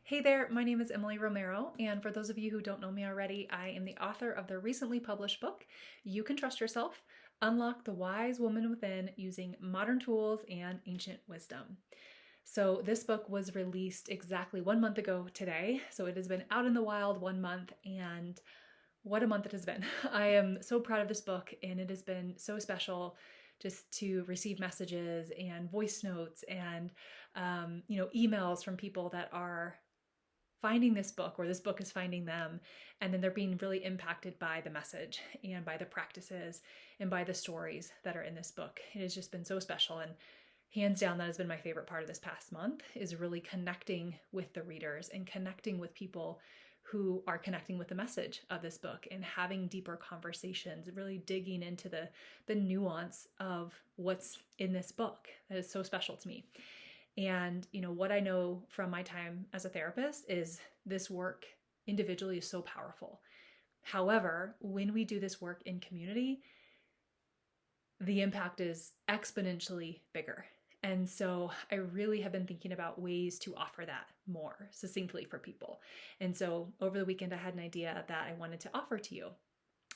Hey there, my name is Emily Romero, and for those of you who don't know me already, I am the author of the recently published book, You Can Trust Yourself: Unlock the Wise Woman Within Using Modern Tools and Ancient Wisdom. So this book was released exactly 1 month ago today, so it has been out in the wild 1 month, and what a month it has been. I am so proud of this book, and it has been so special just to receive messages and voice notes and emails from people that are finding this book, or this book is finding them, and then they're being really impacted by the message and by the practices and by the stories that are in this book. It has just been so special, and hands down, that has been my favorite part of this past month, is really connecting with the readers and connecting with people who are connecting with the message of this book and having deeper conversations, really digging into the nuance of what's in this book. That is so special to me. And what I know from my time as a therapist is this work individually is so powerful. However, when we do this work in community, the impact is exponentially bigger. And so I really have been thinking about ways to offer that more succinctly for people. And so over the weekend, I had an idea that I wanted to offer to you.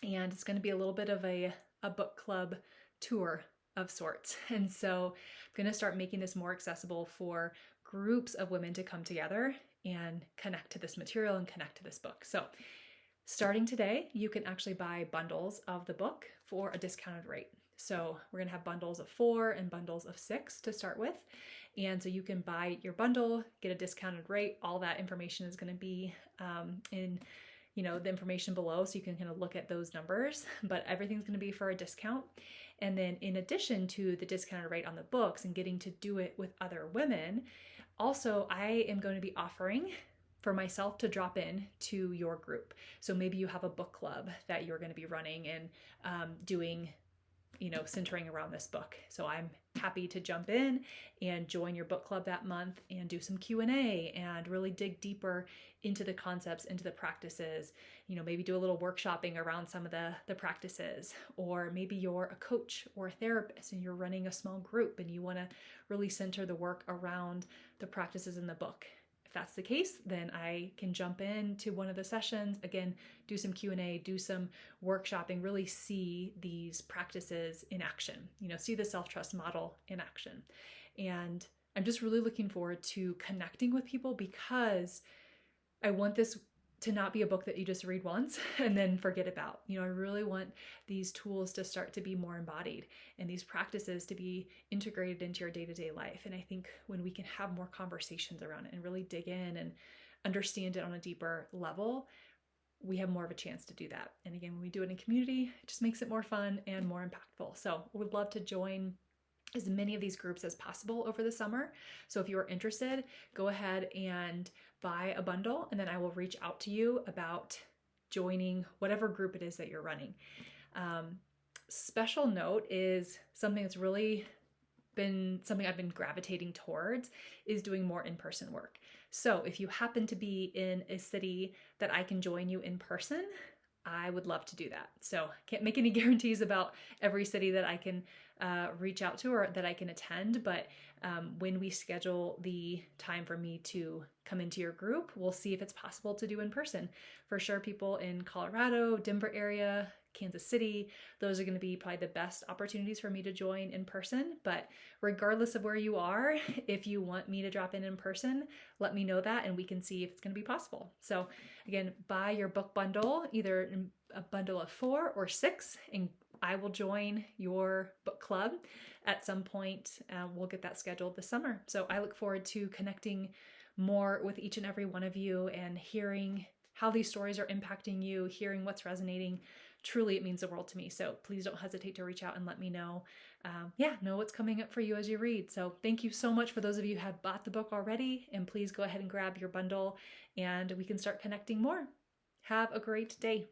And it's going to be a little bit of a book club tour of sorts. And so I'm going to start making this more accessible for groups of women to come together and connect to this material and connect to this book. So starting today, you can actually buy bundles of the book for a discounted rate. So we're going to have bundles of 4 and bundles of 6 to start with. And so you can buy your bundle, get a discounted rate. All that information is going to be in the information below, so you can kind of look at those numbers, but everything's going to be for a discount. And then in addition to the discounted rate on the books and getting to do it with other women, also I am going to be offering for myself to drop in to your group. So maybe you have a book club that you're going to be running and doing centering around this book. So I'm happy to jump in and join your book club that month and do some Q&A and really dig deeper into the concepts, into the practices, maybe do a little workshopping around some of the practices. Or maybe you're a coach or a therapist and you're running a small group and you want to really center the work around the practices in the book. If that's the case, then I can jump into one of the sessions, again, do some Q&A, do some workshopping, really see these practices in action, see the self-trust model in action. And I'm just really looking forward to connecting with people, because I want this to not be a book that you just read once and then forget about. I really want these tools to start to be more embodied and these practices to be integrated into your day-to-day life. And I think when we can have more conversations around it and really dig in and understand it on a deeper level, we have more of a chance to do that. And again, when we do it in community, it just makes it more fun and more impactful. So I would love to join as many of these groups as possible over the summer. So if you are interested, go ahead and buy a bundle, and then I will reach out to you about joining whatever group it is that you're running. Special note is something that's really been something I've been gravitating towards, is doing more in-person work. So if you happen to be in a city that I can join you in person, I would love to do that. So can't make any guarantees about every city that I can reach out to or that I can attend, but when we schedule the time for me to come into your group, we'll see if it's possible to do in person. For sure, people in Colorado, Denver area, Kansas City, those are going to be probably the best opportunities for me to join in person. But regardless of where you are, if you want me to drop in person, let me know that and we can see if it's going to be possible. So again, buy your book bundle, either a bundle of 4 or 6, and I will join your book club at some point. We'll get that scheduled this summer. So I look forward to connecting more with each and every one of you and hearing how these stories are impacting you, hearing what's resonating. Truly, it means the world to me. So please don't hesitate to reach out and let me know. Know what's coming up for you as you read. So thank you so much for those of you who have bought the book already. And please go ahead and grab your bundle and we can start connecting more. Have a great day.